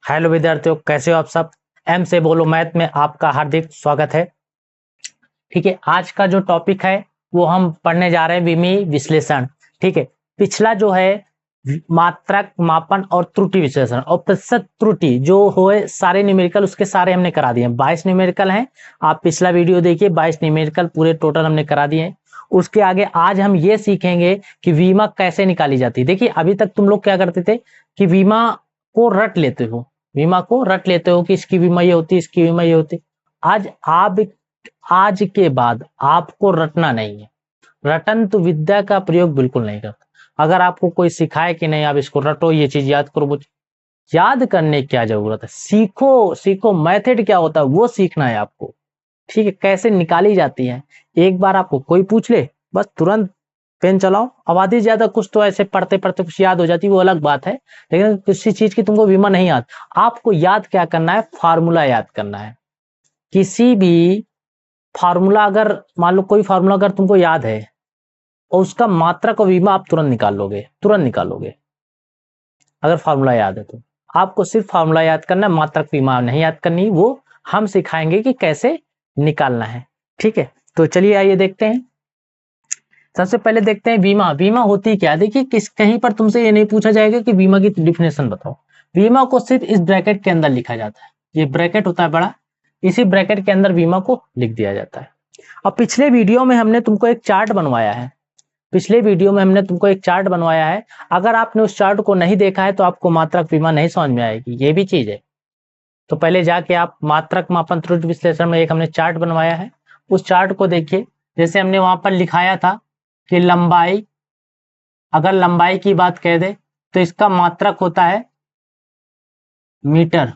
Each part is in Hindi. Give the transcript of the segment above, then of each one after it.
हेलो विद्यार्थियों, कैसे हो आप सब। एम से बोलो मैथ में आपका हार्दिक स्वागत है। ठीक है, आज का जो टॉपिक है वो हम पढ़ने जा रहे हैं विमीय विश्लेषण। ठीक है, पिछला जो है मात्रक मापन और त्रुटि विश्लेषण और प्रतिशत त्रुटि जो होए सारे न्यूमेरिकल उसके सारे हमने करा दिए हैं। 22 न्यूमेरिकल हैं। आप पिछला वीडियो देखिए, 22 न्यूमेरिकल पूरे टोटल हमने करा दिए हैं। उसके आगे आज हम ये सीखेंगे कि वीमा कैसे निकाली जाती है। देखिए, अभी तक तुम लोग क्या करते थे कि वीमा को रट लेते हो, बीमा को रट लेते हो कि इसकी बीमा ये होती, इसकी बीमा ये होती। आज के बाद आपको रटना नहीं है। रटन तो विद्या का प्रयोग बिल्कुल नहीं करता। अगर आपको कोई सिखाए कि नहीं आप इसको रटो, ये चीज याद करो, वो याद करने की क्या जरूरत है। सीखो सीखो, मेथड क्या होता है वो सीखना है आपको। ठीक है, कैसे निकाली जाती है। एक बार आपको कोई पूछ ले, बस तुरंत पेन चलाओ। आबादी ज्यादा, कुछ तो ऐसे पढ़ते पढ़ते कुछ याद हो जाती है, वो अलग बात है। लेकिन किसी चीज की तुमको बीमा नहीं याद, आपको याद क्या करना है, फार्मूला याद करना है। किसी भी फार्मूला, अगर मान लो कोई फार्मूला अगर तुमको याद है और उसका मात्रा का बीमा आप तुरंत निकाल लोगे, तुरंत निकालोगे अगर फार्मूला याद है तो। आपको सिर्फ फार्मूला याद करना है, मात्रक बीमा नहीं याद करनी। वो हम सिखाएंगे कि कैसे निकालना है। ठीक है, तो चलिए आइए देखते हैं। सबसे पहले देखते हैं बीमा। बीमा होती क्या। देखिए, किस कहीं पर तुमसे ये नहीं पूछा जाएगा कि बीमा की डिफिनेशन बताओ। बीमा को सिर्फ इस ब्रैकेट के अंदर लिखा जाता है। ये ब्रैकेट होता है बड़ा, इसी ब्रैकेट के अंदर बीमा को लिख दिया जाता है। अब पिछले वीडियो में हमने तुमको एक चार्ट बनवाया है। पिछले वीडियो में हमने तुमको एक चार्ट बनवाया है। अगर आपने उस चार्ट को नहीं देखा है तो आपको मात्रक बीमा नहीं समझ में आएगी, ये भी चीज है। तो पहले जाके आप मात्रक मापन त्रुटि विश्लेषण में एक हमने चार्ट बनवाया है, उस चार्ट को देखिए। जैसे हमने वहां पर लिखाया था कि लंबाई, अगर लंबाई की बात कह दे तो इसका मात्रक होता है मीटर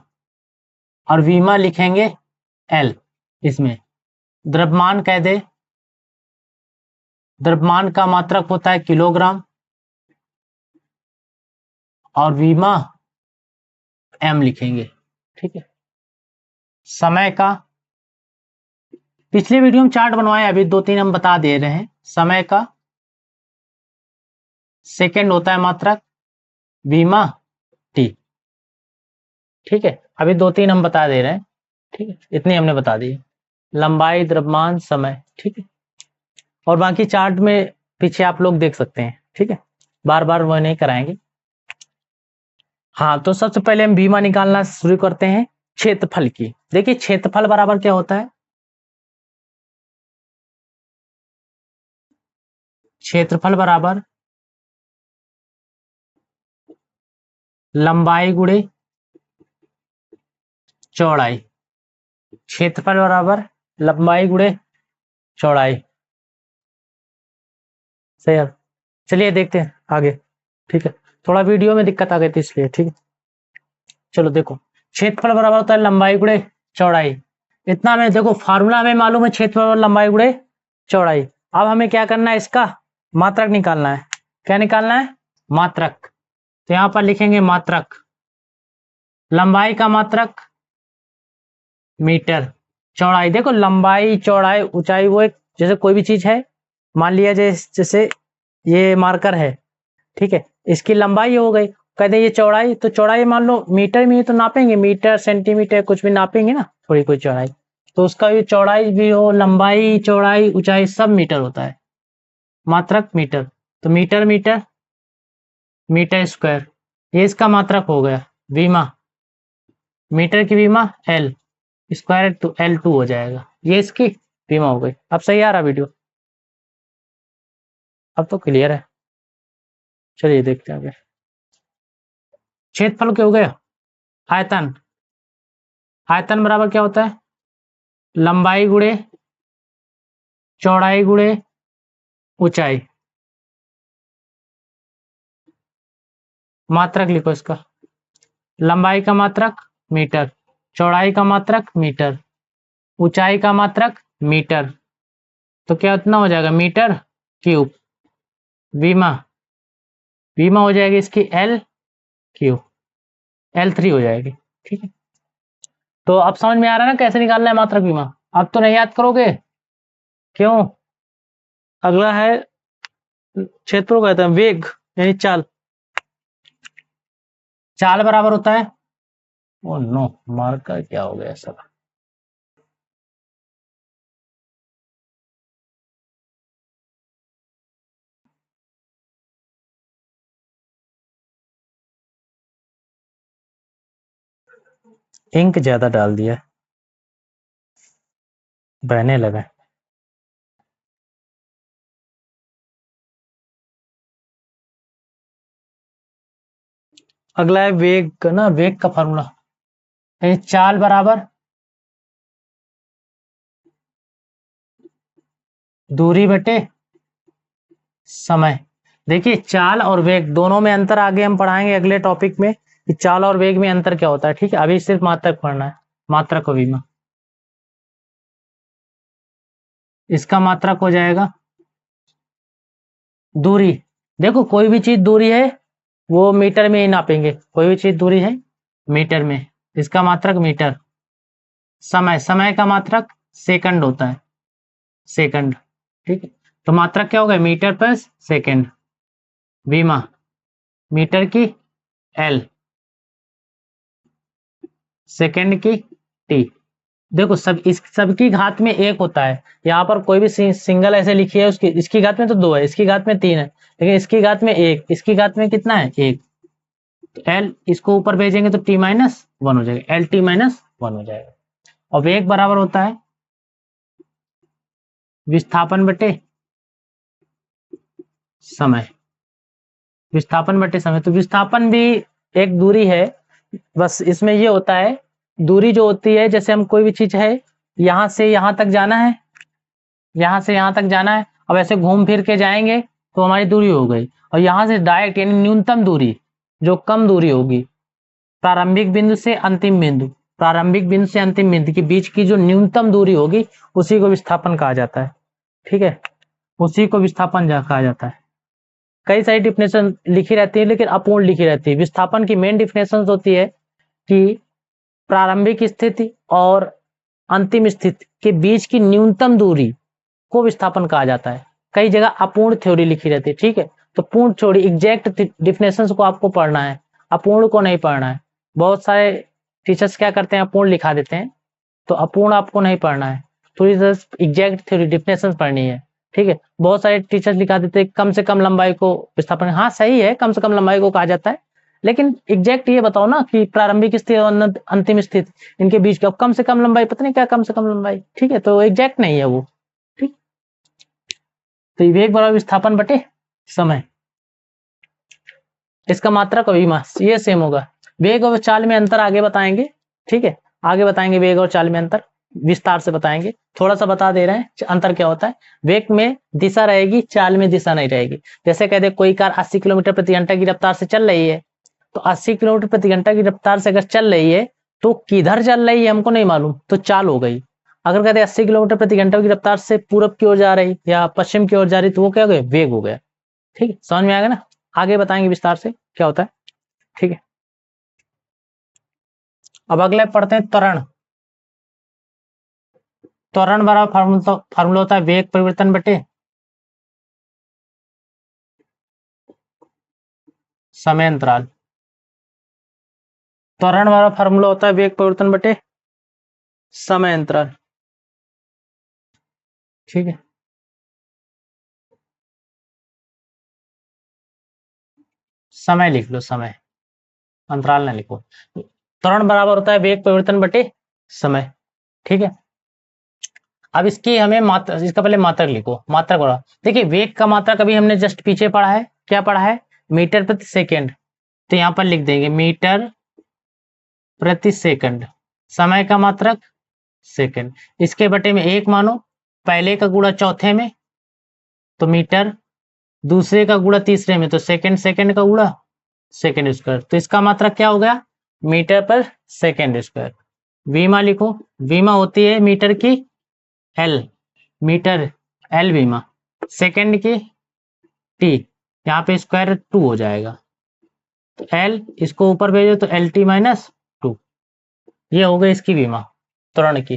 और बीमा लिखेंगे एल। इसमें द्रव्यमान कह दे, द्रव्यमान का मात्रक होता है किलोग्राम और बीमा एम लिखेंगे। ठीक है, समय का पिछले वीडियो में चार्ट बनवाया, अभी दो तीन हम बता दे रहे हैं। समय का सेकंड होता है मात्रक, बीमा टी। ठीक है, अभी दो तीन हम बता दे रहे हैं। ठीक है, इतनी हमने बता दी, लंबाई, द्रव्यमान, समय। ठीक है, और बाकी चार्ट में पीछे आप लोग देख सकते हैं। ठीक है, बार बार वो नहीं कराएंगे। हाँ, तो सबसे पहले हम बीमा निकालना शुरू करते हैं क्षेत्रफल की। देखिए, क्षेत्रफल बराबर क्या होता है, क्षेत्रफल बराबर लंबाई गुणे चौड़ाई। क्षेत्रफल बराबर लंबाई गुणे चौड़ाई। सही है, चलिए देखते हैं आगे। ठीक है, थोड़ा वीडियो में दिक्कत आ गई थी इसलिए। ठीक है, चलो देखो, क्षेत्रफल बराबर होता है लंबाई गुणे चौड़ाई। इतना हमें देखो, फार्मूला हमें मालूम है, क्षेत्रफल और लंबाई गुणे चौड़ाई। अब हमें क्या करना है, इसका मात्रक निकालना है। क्या निकालना है, मात्रक। तो यहां पर लिखेंगे मात्रक, लंबाई का मात्रक मीटर, चौड़ाई। देखो, लंबाई, चौड़ाई, ऊंचाई, वो एक जैसे कोई भी चीज है, मान लिया जैसे ये मार्कर है। ठीक है, इसकी लंबाई हो गई, कहते हैं ये चौड़ाई, तो चौड़ाई मान लो मीटर में ही तो नापेंगे, मीटर सेंटीमीटर कुछ भी नापेंगे ना, थोड़ी कोई चौड़ाई। तो उसका भी चौड़ाई भी हो, लंबाई, चौड़ाई, ऊंचाई सब मीटर होता है। मात्रक मीटर, तो मीटर मीटर मीटर स्क्वायर, ये इसका मात्रक हो गया। बीमा, मीटर की बीमा एल स्क्वायर टू L2 हो जाएगा, ये इसकी बीमा हो गई। अब सही आ रहा वीडियो, अब तो क्लियर है। चलिए देखते हैं आगे। क्षेत्रफल क्या हो गया, आयतन। आयतन बराबर क्या होता है, लंबाई गुणे चौड़ाई गुणे ऊंचाई। मात्रक लिखो इसका, लंबाई का मात्रक मीटर, चौड़ाई का मात्रक मीटर, ऊंचाई का मात्रक मीटर। तो क्या इतना हो जाएगा, मीटर क्यूब। बीमा, बीमा हो जाएगी इसकी एल क्यूब, L3 हो जाएगी। ठीक है, तो अब समझ में आ रहा है ना कैसे निकालना है मात्रक बीमा। अब तो नहीं याद करोगे, क्यों। अगला है क्षेत्र को कहते हैं वेग, यानी चाल। चाल बराबर होता है ओ नो, मार्कर क्या हो गया सर? इंक ज्यादा डाल दिया, बहने लगा। अगला है वेग का ना, वेग का फार्मूला चाल बराबर दूरी बटे समय। देखिए चाल और वेग दोनों में अंतर आगे हम पढ़ाएंगे अगले टॉपिक में कि चाल और वेग में अंतर क्या होता है, ठीक है। अभी सिर्फ मात्रक पढ़ना है, मात्रक को विमा। इसका मात्रक हो जाएगा दूरी। देखो कोई भी चीज दूरी है वो मीटर में ही नापेंगे, कोई भी चीज दूरी है मीटर में, इसका मात्रक मीटर। समय, समय का मात्रक सेकंड होता है, सेकंड, ठीक है। तो मात्रक क्या होगा, मीटर पर सेकंड। विमा मीटर की एल, सेकंड की टी। देखो सब इस सबकी घात में एक होता है, यहाँ पर कोई भी सिंगल ऐसे लिखी है उसकी, इसकी घात में तो 2 है, इसकी घात में 3 है, लेकिन इसकी घात में 1, इसकी घात में कितना है 1। तो एल इसको ऊपर भेजेंगे तो टी माइनस 1 हो जाएगा, एल टी माइनस 1 हो जाएगा। और वेग बराबर होता है विस्थापन बटे समय, विस्थापन बटे समय। तो विस्थापन भी एक दूरी है, बस इसमें ये होता है दूरी जो होती है, जैसे हम कोई भी चीज है यहाँ से यहाँ तक जाना है, यहाँ से यहाँ तक जाना है, अब ऐसे घूम फिर के जाएंगे तो हमारी दूरी हो गई। और यहाँ से डायरेक्ट यानी न्यूनतम दूरी, जो कम दूरी होगी प्रारंभिक बिंदु से अंतिम बिंदु, प्रारंभिक बिंदु से अंतिम बिंदु के बीच की जो न्यूनतम दूरी होगी उसी को विस्थापन कहा जाता है, ठीक है, उसी को विस्थापन कहा जाता है। कई सारी डिफिनेशन लिखी रहती है लेकिन अपूर्ण लिखी रहती है। विस्थापन की मेन डिफिनेशन होती है कि प्रारंभिक स्थिति और अंतिम स्थिति के बीच की न्यूनतम दूरी को विस्थापन कहा जाता है। कई जगह अपूर्ण थ्योरी लिखी रहती है, ठीक है। तो पूर्ण थ्योरी एग्जैक्ट डिफिनेशन को आपको पढ़ना है, अपूर्ण को नहीं पढ़ना है। बहुत सारे टीचर्स क्या करते हैं, अपूर्ण लिखा देते हैं, तो अपूर्ण आपको नहीं पढ़ना है, थोड़ी एग्जैक्ट थ्योरी डिफिनेशन पढ़नी है, ठीक है। बहुत सारे टीचर्स लिखा देते हैं कम से कम लंबाई को विस्थापन, हाँ सही है कम से कम लंबाई को कहा जाता है, लेकिन एग्जैक्ट ये बताओ ना कि प्रारंभिक स्थिति और अंतिम स्थिति इनके बीच का कम से कम लंबाई, पता नहीं क्या कम से कम लंबाई, ठीक है, तो एग्जैक्ट नहीं है वो, ठीक। तो वेग बराबर विस्थापन बटे समय, इसका मात्रक और विमा ये सेम होगा। वेग और चाल में अंतर आगे बताएंगे, ठीक है, आगे बताएंगे वेग और चाल में अंतर, विस्तार से बताएंगे। थोड़ा सा बता दे रहे हैं अंतर क्या होता है। वेग में दिशा रहेगी, चाल में दिशा नहीं रहेगी। जैसे कहते कोई कार 80 किलोमीटर प्रति घंटा की रफ्तार से चल रही है, तो 80 किलोमीटर प्रति घंटा की रफ्तार से अगर चल रही है तो किधर चल रही है हमको नहीं मालूम, तो चाल हो गई। अगर कहते 80 किलोमीटर प्रति घंटा की रफ्तार से पूरब की ओर जा रही या पश्चिम की ओर जा रही, तो वो क्या हो गया, वेग हो गया, ठीक है। समझ में आ गया ना, आगे बताएंगे विस्तार से क्या होता है, ठीक है। अब अगले पढ़ते हैं त्वरण। त्वरण बराबर फार्मूला होता है वेग परिवर्तन बटे समय अंतराल। त्वरण बराबर फार्मूला होता है वेग परिवर्तन बटे समय अंतराल, ठीक है। समय लिख लो, समय, अंतराल ना लिखो। त्वरण बराबर होता है वेग परिवर्तन बटे समय, ठीक है। अब इसकी हमें मात्रा, इसका पहले मात्रक लिखो, मात्रक बड़ा। देखिए वेग का मात्रक अभी हमने जस्ट पीछे पढ़ा है, क्या पढ़ा है, मीटर प्रति सेकेंड, तो यहां पर लिख देंगे मीटर प्रति सेकंड। समय का मात्रक सेकंड, इसके बटे में 1 मानो, पहले का गुणा चौथे में तो मीटर, दूसरे का गुणा तीसरे में तो सेकंड, सेकंड का गुणा सेकंड स्क्वायर, तो इसका मात्रक क्या हो गया, मीटर पर सेकंड स्क्वायर। विमा लिखो, विमा होती है मीटर की एल, मीटर एल विमा, सेकंड की टी, यहाँ पे स्क्वायर 2 हो जाएगा, तो एल इसको ऊपर भेजो तो एल टी माइनस 2, ये हो गई इसकी विमा त्वरण की,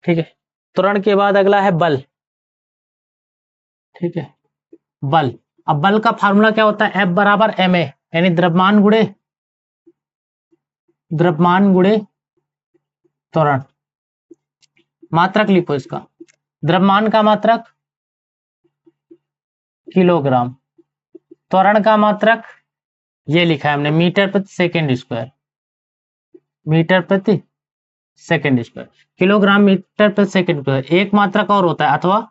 ठीक है। त्वरण के बाद अगला है बल, ठीक है, बल। अब बल का फार्मूला क्या होता है, एफ बराबर एम ए, यानी द्रव्यमान गुणे द्रव्यमान गुणे त्वरण, मात्रक लिखो इसका, द्रव्यमान का मात्रक किलोग्राम, त्वरण का मात्रक ये लिखा है हमने मीटर प्रति सेकंड स्क्वायर, मीटर प्रति सेकंड स्क्वायर, किलोग्राम मीटर प्रति सेकंड स्क्वायर। एक मात्रक और होता है अथवा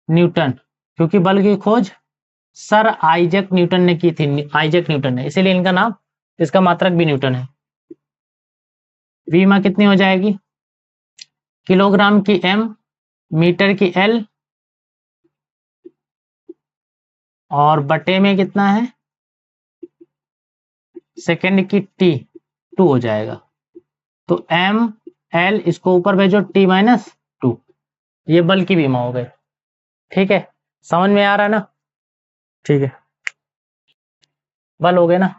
न्यूटन, क्योंकि बल की खोज सर आइजैक न्यूटन ने की थी, आइजैक न्यूटन ने, इसीलिए इनका नाम, इसका मात्रक भी न्यूटन है। वीमा कितनी हो जाएगी, किलोग्राम की एम, मीटर की एल, और बटे में कितना है, सेकंड की टी, 2 हो जाएगा। तो एम एल इसको ऊपर भेजो, टी माइनस 2, ये बल की बीमा हो गई। ठीक है, समझ में आ रहा है ना? ठीक है, बल हो गए ना।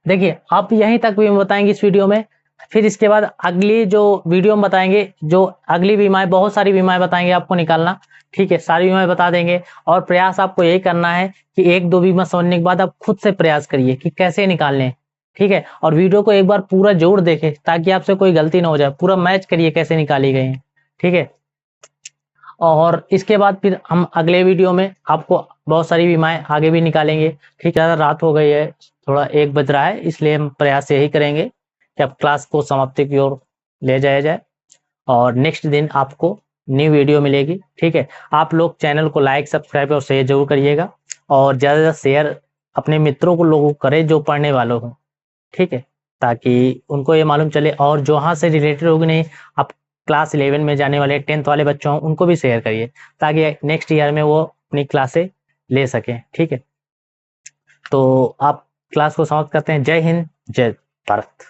देखिए आप यहीं तक भी बताएंगे इस वीडियो में, फिर इसके बाद अगली जो वीडियो में बताएंगे, जो अगली बीमाएं, बहुत सारी बीमाएं बताएंगे आपको निकालना। ठीक है, सारी बीमाएं बता देंगे, और प्रयास आपको यही करना है कि 1-2 बीमा समझने के बाद आप खुद से प्रयास करिए कि कैसे निकालने। ठीक है, और वीडियो को एक बार पूरा जोड़ देखें ताकि आपसे कोई गलती ना हो जाए, पूरा मैच करिए कैसे निकाली गई है। ठीक है, और इसके बाद फिर हम अगले वीडियो में आपको बहुत सारी बीमाएं आगे भी निकालेंगे। ठीक है, ज़्यादा रात हो गई है, थोड़ा 1 बज रहा है, इसलिए हम प्रयास यही करेंगे कि अब क्लास को समाप्ति की ओर ले जाया जाए, और नेक्स्ट दिन आपको न्यू वीडियो मिलेगी। ठीक है, आप लोग चैनल को लाइक, सब्सक्राइब और शेयर जरूर करिएगा, और ज़्यादा से ज़्यादा शेयर अपने मित्रों को लोगों को करें जो पढ़ने वालों हों। ठीक है, ताकि उनको ये मालूम चले, और जो वहाँ से रिलेटेड होगी नहीं, आप क्लास 11 में जाने वाले 10th वाले बच्चों हों, उनको भी शेयर करिए ताकि नेक्स्ट ईयर में वो अपनी क्लासें ले सकें। ठीक है, तो आप क्लास को समाप्त करते हैं। जय हिंद, जय भारत।